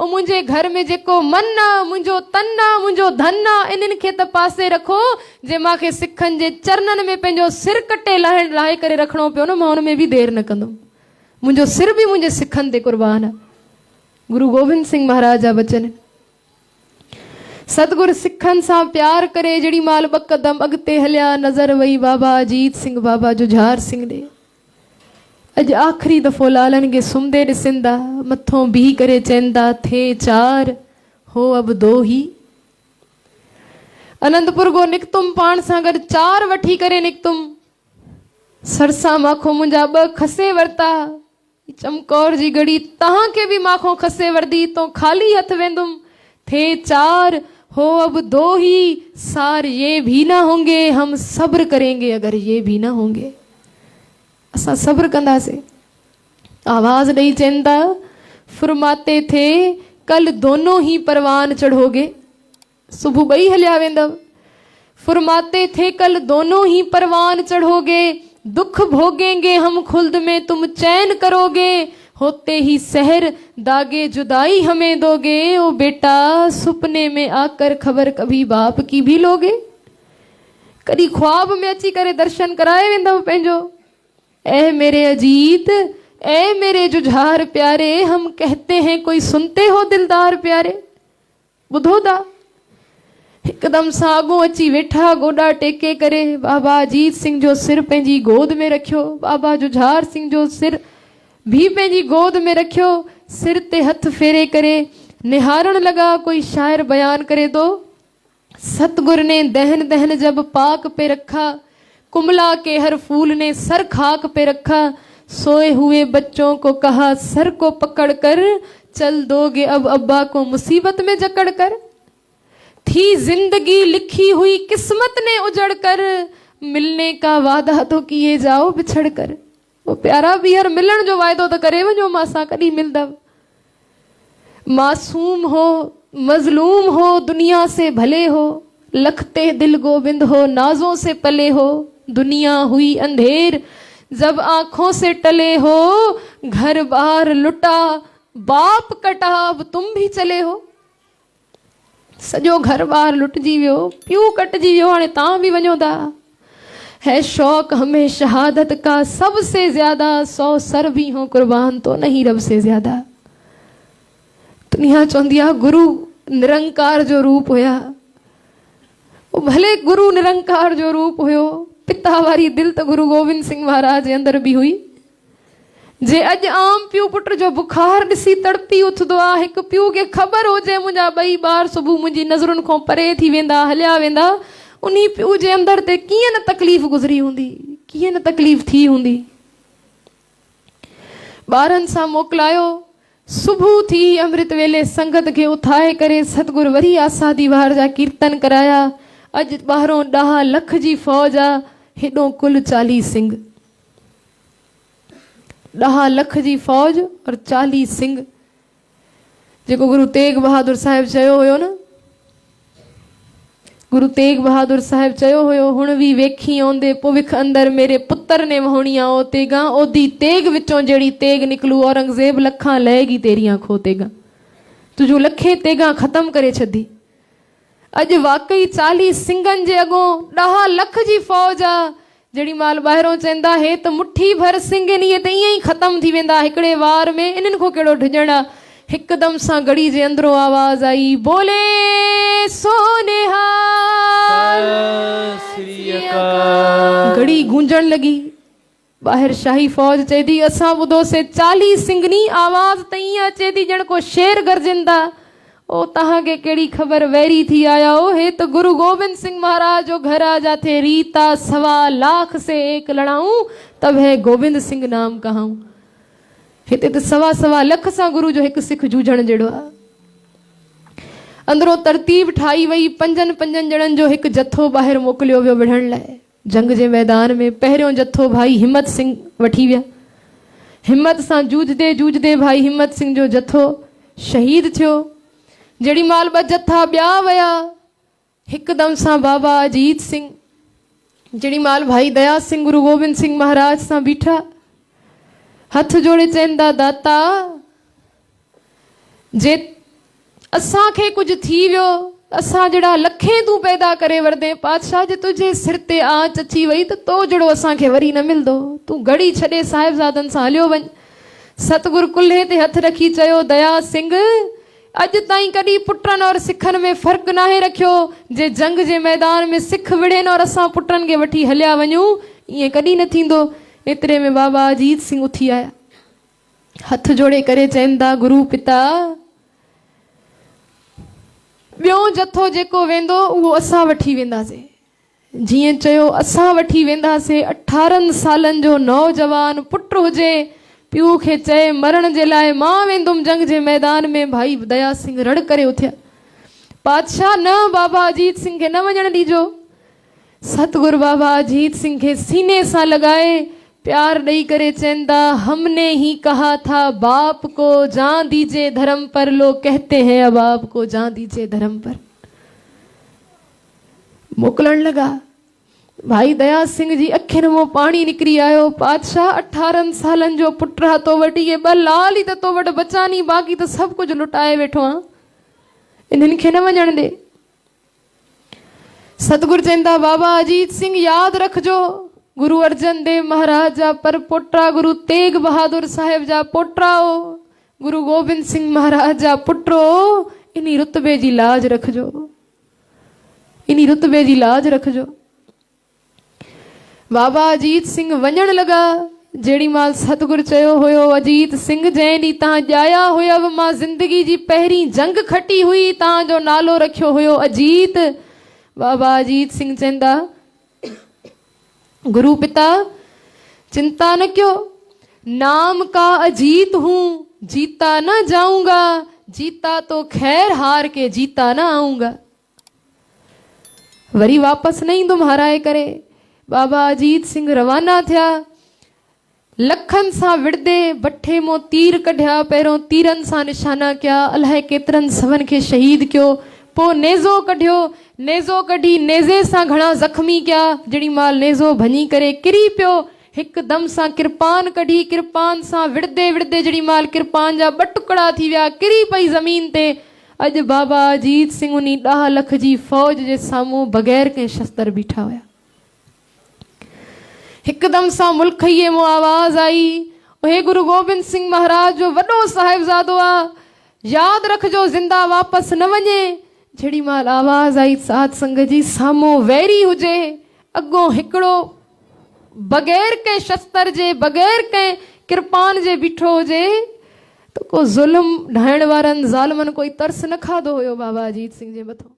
ओ मुंहिंजे घर में जेको मन आ, मुंहिंजो तन आ, मुंहिंजो धन आ, इन्हनि खे त पासे रखो। जे मूंखे सिखनि जे चरणनि में पंहिंजो सिर कटे लाहे करे रखणो पियो न, मां हुन में बि देरि न कंदुमि। मुंहिंजो सिर बि मुंहिंजे सिखनि ते कुर्बान आहे। गुरु गोबिंद सिंह महाराज जा वचन। सतगुरु सिखनि सां प्यार करे जड़ी माल ॿ क़दम अॻिते हलिया, नज़र वई बाबा अजीत सिंह बाबा जुझार सिंह ॾे। अॼु आख़िरी दफ़ो लालनि खे सुम्हंदे ॾिसंदा, मथों बीह करे चवंदा थे चार हो अब दो ही। आनंदपुर गो निकतुम, पाण सां गॾु चार वठी करे निकतुम। सरसा माखो मुंहिंजा 2 खसे वरता, चमकौर जी गड़ी तव्हांखे बि माखो खसे वर्दी, तो ख़ाली हथ वेंदुम। थे चार हो अब 2 ही, सार ये भी ना होंगे, हम सब्र करेंगे अगर ये भी ना होंगे। असां सब्र कंदासीं। आवाज ॾेई चवंदा फरमाते थे कल दोनों ही परवान चढ़ोगे। सुबह 2 हलिया वेंदव। फरमाते थे कल दोनों ही परवान चढ़ोगे, दुख भोगेंगे हम खुल्द में तुम चैन करोगे, होते ही सहर दागे जुदाई हमें दोगे। ओ बेटा सुपने में आकर खबर कभी बाप की भी लोगे। कभी ख्वाब में अची करे दर्शन कराए वेंदव पंहिंजो। ऐ मेरे अजीत, ऐ मेरे जुझार प्यारे, हम कहते हैं कोई सुनते हो दिलदार प्यारे। ॿुधो था? हिकदम सां अॻो अची वेठा गोॾा टेके करे। बाबा अजीत सिंह जो सिर पंहिंजी गोद में रखियो, बाबा जुझार सिंह जो सिर भी पंहिंजी गोद में रखियो। सिर ते हथ फेरे करे निहारण लगा, कोई शायर बयान करे दो। सतगुर ने दहन दहन जब पाक पे रखा, कुमला के हर फूल ने सर खाक पे रखा। सोए हुए बच्चों को कहा सर को पकड़ कर, चल दोगे अब अब्बा को मुसीबत में जकड़ कर। थी जिंदगी लिखी हुई किस्मत ने उजड़ कर, मिलने का वादा तो किए जाओ बिछड़ कर। वो प्यारा बीहर मिलण जो वायदो तो करे वञो, मां सां कॾहिं मिलंदव। मासूम हो मजलूम हो दुनिया से भले हो, लखते दिल गोविंद हो नाजों से पले हो। दुनिया हुई अंधेर जब आंखों से टले हो, घर बार लुटा बाप कटा अब तुम भी चले हो। सजो घर बार लुटजी वियो, प्यू कटजी वियो, हाणे तव्हां बि वञो था। है शौक हमें शहादत का सबसे ज्यादा, 100 सर भी हो कुर्बान तो नहीं रब से ज्यादा। दुनिया चवंदी आहे गुरु निरंकार जो रूप हुया। भले गुरु निरंकार जो रूप हुयो, पिता वारी दिल तो गुरु गोविंद सिंह महाराज जे अंदर भी हुई। जे अज आम प्यू पुट जो बुखार ॾिसी तड़पी उथंदो आहे, हिकु प्यू खे ख़बर हुजे मुंहिंजा 2 ॿार सुबुह मुंहिंजी नज़रुनि खां परे थी वेंदा, हलिया वेंदा, उन्ही प्यू जे अंदर ते कीअं न तकलीफ़ गुज़री हूंदी, कीअं न तकलीफ़ थी हूंदी। ॿारनि सां मोकिलायो। सुबुह थी अमृत वेले संगत खे उथाए करे सतगुरु वरी आसा दीवार जा कीर्तन कराया। अॼु ॿाहिरों 10 लख जी फ़ौज आ, हेॾो कुल 40 सिंह। 10 लख जी फ़ौज और 40 सिंह। जेको गुरु तेग बहादुर साहिब चयो हुयो न, गुरु तेग बहादुर साहिब चयो हुयो, हुण भी वेखी आउंदे भविख अंदर मेरे पुत्र ने वहोणियां ओ तेगा, ओदी तेग विचों जेड़ी तेग निकलू औरंगजेब लखां लएगी तेरियां खो तेगा, तुझो लखे तेगा खत्म करे छदी। अज वाकई 40 सिंगन जे अगों 10 लख जी फौज आ। जड़ी माल बाहरों चंदा है तो मुट्ठी भर सिंह नहीं त इं खत्म थी वेंदा हिकड़े वार में। इन्हनि को केड़ो ढिजण आ। हिकदम सा गड़ी जे अंदरों आवाज आई, बोले सोनेहाल। गड़ी गूंजण लगी। बाहर शाही फौज चे दी असा बुधो से 40 सिंगनी आवाज तई अचे दी जण को शेर गर्जिंदा। ओ तहां के केड़ी खबर वैरी थी आया हो, हे तो गुरु गोविंद सिंह महाराज जो घर आ जाते रीता 1.25 लाख से 1 लड़ाऊं, तब है गोविंद सिंह नाम कहाऊं। हिते तो 1.25 लाख सा गुरु जो एक सिख जूझण जड़ो आ। अंदरों तरतीब ठाई वई। 5 जणन जो एक जत्थो बाहर मोकलियो वियो बढ़ण लाए। जंग जे मैदान में पहिरियों जत्थो भाई हिम्मत सिंह वठी विया। हिम्मत सां जूझदे जूझदे भाई हिम्मत सिंह जो जत्थो शहीद थियो। जड़ी माल 2 जत्था ॿिया वया। हिकदम सां बाबा अजीत सिंह, जड़ी माल भाई दया सिंह गुरु गोविंद सिंह महाराज सां बीठा, हथ जोड़े चवंदा, दाता जे असांखे कुछ थी वियो, असां जड़ा लखे तू पैदा करे वरदे पातशाह, जे तुझे सिर ते आंच अची वई त तो जड़ो असांखे वरी न मिलदो। तू घड़ी छॾे साहिबजादन सां हलियो वञ। सतगुरु कुल्हे ते हथ रखी चयो, दया सिंह अॼु ताईं कॾहिं पुटनि और सिखनि में फ़र्क़ु नाहे रखियो। जे जंग जे मैदान में सिख विढ़ेनि और असां पुटनि खे वठी हलिया वञूं, ईअं कॾहिं न थींदो। एतिरे में बाबा अजीत सिंह उथी आया, हथ जोड़े करे चवनि था, गुरु पिता ॿियो जथो जेको वेंदो उहो असां वठी वेंदासीं। जीअं चयो असां वठी वेंदासीं। 18 सालनि जो नौजवान पुट हुजे, पीउ खे चए मरण जे लाइ मां वेंदुमि जंग जे मैदान में। भाई दया सिंह रड़ करे उथिया, पातशाह न, बाबा अजीत सिंह खे न वञण ॾिजो। सतगुरु बाबा अजीत सिंह खे सीने सां लॻाए प्यार ॾेई करे चवनि था, हमने ही कहा था बाप को जान दीजिए धर्म पर, लोग कहते हैं अब बाप को जान दीजिए धर्म पर। मोकिलण लॻा। भाई दया सिंह जी अखियुनि मां पाणी निकिरी आयो। पातशाह 18 सालनि जो पुट आहे तो वटि, इहे 2 लाल ई त तो वटि बचानी, बाक़ी त सभु कुझु लुटाए वेठो आहे, इन्हनि खे न वञण ॾे। सतगुरु चवनि था, बाबा अजीत सिंह यादि रखिजो, गुरु अर्जन देव महाराज जा पर पोटा, गुरु तेग बहादुर साहिब जा पोटा हो, गुरु गोबिंद सिंह महाराज जा पुट हो। इन रुतबे जी लाज रखिजो, इन रुतबे जी लाज रखिजो। बाबा अजीत सिंह वञण लॻा। जेड़ी माल सतगुरु चयो हुयो, अजीत सिंह जंहिं ॾींहुं तव्हां ॼाया हुयव, मां ज़िंदगी जी पहिरीं जंग खटी हुई, तव्हांजो नालो रखियो हुयो अजीत। बाबा अजीत सिंह चवंदा, गुरु पिता चिंता न क्यों, नाम का अजीत हूं, जीता न जाऊंगा, जीता तो खैर हार के जीता न आऊंगा। वरी वापस न ईंदुमि हाराए करे। बाबा अजीत सिंह रवाना थिया। लखनि सां विड़दे बठे मों तीर कढिया, पहिरियों तीरनि सां निशाना कया, अलाए केतिरनि सवनि खे शहीद कयो। पोइ नेज़ो कढियो, नेज़ो कढी नेज़े सां घणा ज़ख़्मी कया। जड़ी माल नेज़ो भञी करे किरी पियो, हिकदम सां किरपान कढी, किरपान सां विड़दे विड़दे जड़ी माल किरपान जा 2 टुकड़ा थी विया, किरी पई ज़मीन ते। अॼु बाबा अजीत सिंह उन्ही 10 लख जी फ़ौज जे साम्हूं बग़ैर कंहिं शस्त्र बीठा हुया। हिकदम सां मुल्क मां आवाज़ आई, हे गुरु गोबिंद सिंह महाराज जो वॾो साहिबजादो आहे, यादि रखिजो ज़िंदा वापसि न वञे। जड़ी माल आवाज़ आई साध संगत जी, साम्हूं वैरी हुजे, अॻों हिकिड़ो बग़ैर कंहिं शस्त्र जे, बग़ैर कंहिं किरपान जे बीठो हुजे, त को ज़ुल्म ढाइण वारनि ज़ालिमनि कोई तरस न खाधो हुयो बाबा अजीत सिंह जे मथां।